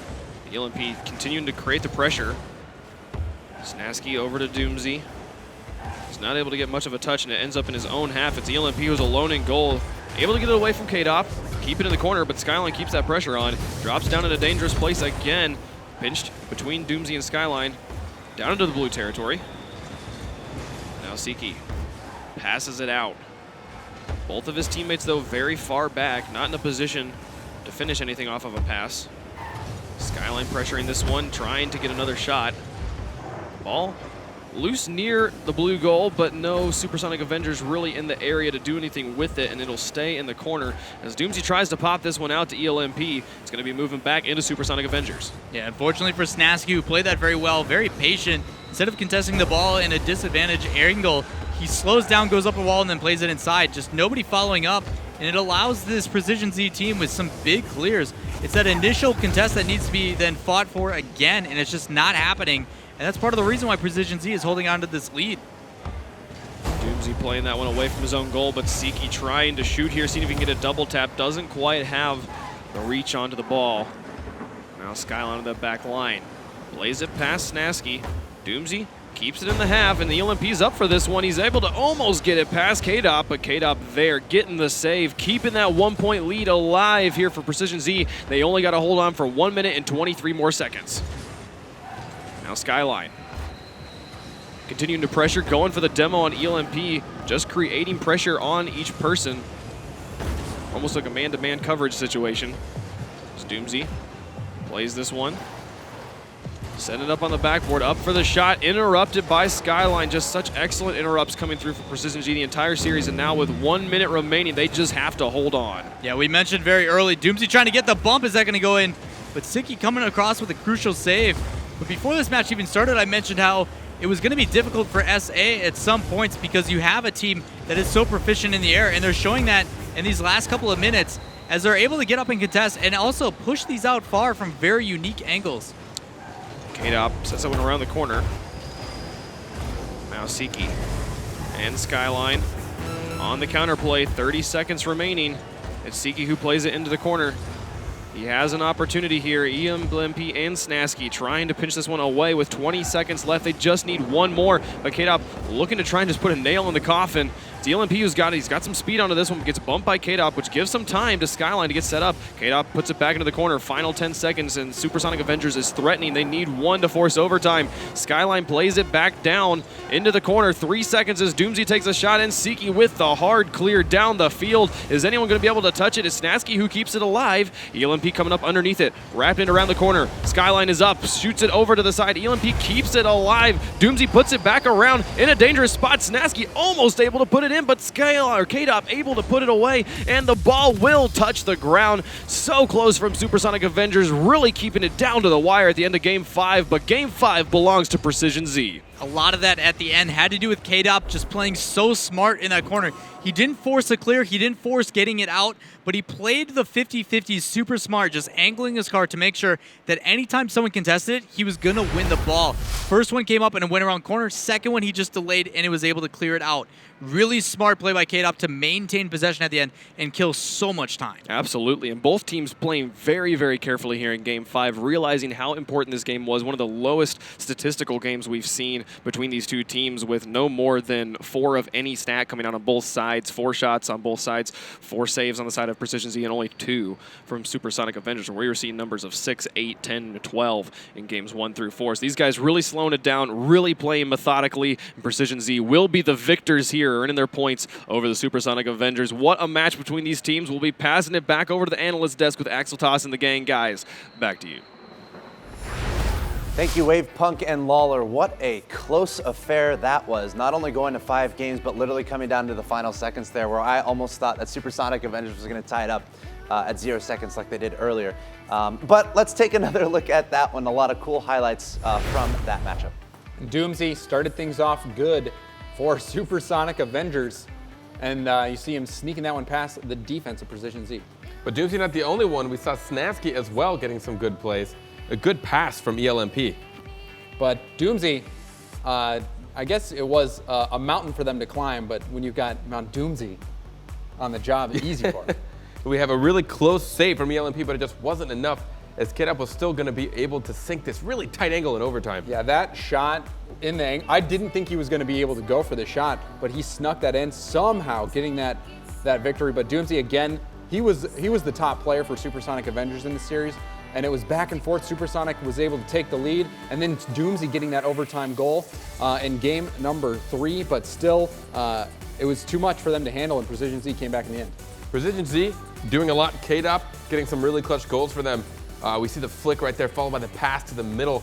ELMP continuing to create the pressure. Snasky over to Doomsy. He's not able to get much of a touch, and it ends up in his own half. It's ELMP who's alone in goal. Able to get it away from K-Dop, keep it in the corner, but Skyline keeps that pressure on. Drops down in a dangerous place again. Pinched between Doomsy and Skyline. Down into the blue territory. Now Siki passes it out. Both of his teammates, though, very far back, not in a position to finish anything off of a pass. Skyline pressuring this one, trying to get another shot. Ball loose near the blue goal, but no Supersonic Avengers really in the area to do anything with it, and it'll stay in the corner. As Doomsy tries to pop this one out to ELMP, it's going to be moving back into Supersonic Avengers. Yeah, unfortunately for Snasky, who played that very well, very patient. Instead of contesting the ball in a disadvantaged angle, he slows down, goes up a wall, and then plays it inside. Just nobody following up, and it allows this Precision Z team with some big clears. It's that initial contest that needs to be then fought for again, and it's just not happening. And that's part of the reason why Precision Z is holding on to this lead. Doomsy playing that one away from his own goal, but Siki trying to shoot here, seeing if he can get a double tap. Doesn't quite have the reach onto the ball. Now Skyline on the back line. Plays it past Snasky. Doomsy keeps it in the half, and the ELMP's up for this one. He's able to almost get it past K-Dop, but K-Dop there getting the save, keeping that 1-point lead alive here for Precision Z. They only got to hold on for 1 minute and 23 more seconds. Now Skyline continuing to pressure, going for the demo on ELMP, just creating pressure on each person. Almost like a man-to-man coverage situation. It's Doomsy plays this one. Setting it up on the backboard, up for the shot, interrupted by Skyline. Just such excellent interrupts coming through for Precision G the entire series, and now with 1 minute remaining, they just have to hold on. Yeah, we mentioned very early, Doomsy trying to get the bump. Is that going to go in? But Siki coming across with a crucial save. But before this match even started, I mentioned how it was going to be difficult for SA at some points because you have a team that is so proficient in the air, and they're showing that in these last couple of minutes as they're able to get up and contest and also push these out far from very unique angles. K-Dop sets that one around the corner. Now Siki and Skyline on the counterplay. 30 seconds remaining. It's Siki who plays it into the corner. He has an opportunity here. ELMP and Snasky trying to pinch this one away with 20 seconds left. They just need one more. But K-Dop looking to try and just put a nail in the coffin. It's ELMP who's got it. He's got some speed onto this one, gets bumped by K-Dop, which gives some time to Skyline to get set up. K-Dop puts it back into the corner. Final 10 seconds, and Supersonic Avengers is threatening. They need one to force overtime. Skyline plays it back down into the corner. 3 seconds as Doomsy takes a shot, and Siki with the hard clear down the field. Is anyone going to be able to touch it? It's Snasky who keeps it alive. ELMP coming up underneath it, wrapping it around the corner. Skyline is up, shoots it over to the side. ELMP keeps it alive. Doomsy puts it back around in a dangerous spot. Snasky almost able to put it in, but K-Dop able to put it away, and the ball will touch the ground. So close from Supersonic Avengers, really keeping it down to the wire at the end of Game 5, but Game 5 belongs to Precision Z. A lot of that at the end had to do with K-Dop just playing so smart in that corner. He didn't force a clear, he didn't force getting it out, but he played the 50-50 super smart, just angling his car to make sure that anytime someone contested it, he was going to win the ball. First one came up and it went around corner. Second one, he just delayed and it was able to clear it out. Really smart play by K-Dop to maintain possession at the end and kill so much time. Absolutely, and both teams playing very, very carefully here in Game 5, realizing how important this game was. One of the lowest statistical games we've seen between these two teams, with no more than 4 of any stat coming out on both sides, 4 shots on both sides, 4 saves on the side of Precision Z, and only 2 from Supersonic Avengers, where we were seeing numbers of 6, 8, 10, 12 in games 1 through 4. So these guys really slowing it down, really playing methodically, and Precision Z will be the victors here, earning their points over the Supersonic Avengers. What a match between these teams. We'll be passing it back over to the analyst desk with Axel Toss and the gang. Guys, back to you. Thank you, Wave Punk and Lawler. What a close affair that was. Not only going to 5 games, but literally coming down to the final seconds there, where I almost thought that Supersonic Avengers was going to tie it up at 0 seconds like they did earlier. But let's take another look at that one. A lot of cool highlights from that matchup. Doomsy started things off good for Supersonic Avengers, and you see him sneaking that one past the defense of Precision Z. But Doomsy not the only one. We saw Snavsky as well getting some good plays. A good pass from ELMP. But Doomsy, I guess it was a mountain for them to climb, but when you've got Mount Doomsy on the job, it's easy for them. We have a really close save from ELMP, but it just wasn't enough, as K-Dop was still going to be able to sink this really tight angle in overtime. Yeah, that shot in the angle, I didn't think he was going to be able to go for the shot, but he snuck that in, somehow getting that victory. But Doomsy, again, he was the top player for Supersonic Avengers in the series, and it was back and forth. Supersonic was able to take the lead, and then Doomsy getting that overtime goal in game number 3, but still, it was too much for them to handle, and Precision Z came back in the end. Precision Z doing a lot. K-Dop getting some really clutch goals for them. We see the flick right there, followed by the pass to the middle.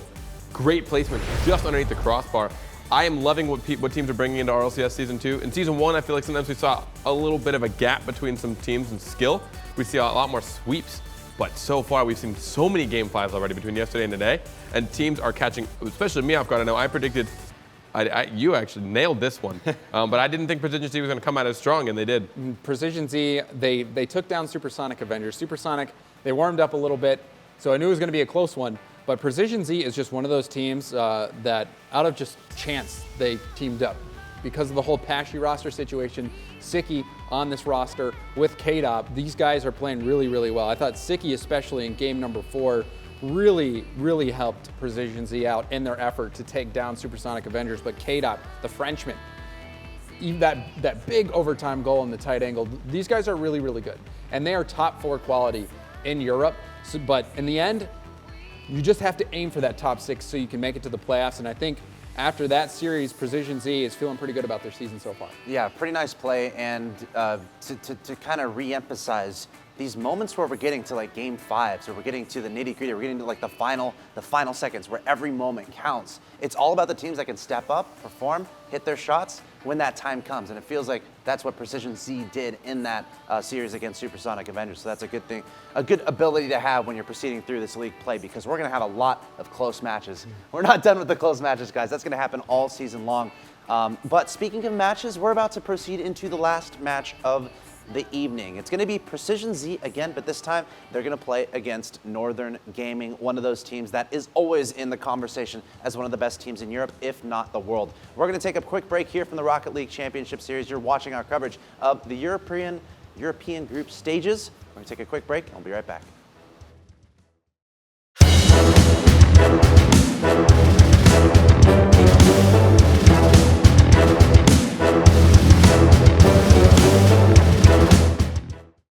Great placement just underneath the crossbar. I am loving what teams are bringing into RLCS Season 2. In Season 1, I feel like sometimes we saw a little bit of a gap between some teams in skill. We see a lot more sweeps, but so far we've seen so many Game 5s already between yesterday and today, and teams are catching, especially me off guard. I know I predicted, you actually nailed this one, but I didn't think Precision Z was going to come out as strong, and they did. Precision Z, they took down Supersonic Avengers. Supersonic, they warmed up a little bit, so I knew it was going to be a close one. But Precision Z is just one of those teams that, out of just chance, they teamed up. Because of the whole Pashy roster situation, Sicky on this roster with K-Dop, these guys are playing really, really well. I thought Sicky, especially in game number 4, really, really helped Precision Z out in their effort to take down Supersonic Avengers. But K-Dop, the Frenchman, even that big overtime goal in the tight angle, these guys are really, really good. And they are top 4 quality in Europe. So, but in the end, you just have to aim for that top 6 so you can make it to the playoffs. And I think after that series, Precision Z is feeling pretty good about their season so far. Yeah, pretty nice play. And to kind of re-emphasize these moments where we're getting to like game 5s, or we're getting to the nitty-gritty, we're getting to like the final seconds where every moment counts. It's all about the teams that can step up, perform, hit their shots when that time comes. And it feels like that's what Precision Z did in that series against Supersonic Avengers. So that's a good thing, a good ability to have when you're proceeding through this league play, because we're going to have a lot of close matches. We're not done with the close matches, guys. That's going to happen all season long. But speaking of matches, we're about to proceed into the last match of the evening. It's going to be Precision Z again, but this time they're going to play against Northern Gaming, one of those teams that is always in the conversation as one of the best teams in Europe, if not the world. We're going to take a quick break here from the Rocket League Championship Series. You're watching our coverage of the European group stages. We're going to take a quick break, and we'll be right back.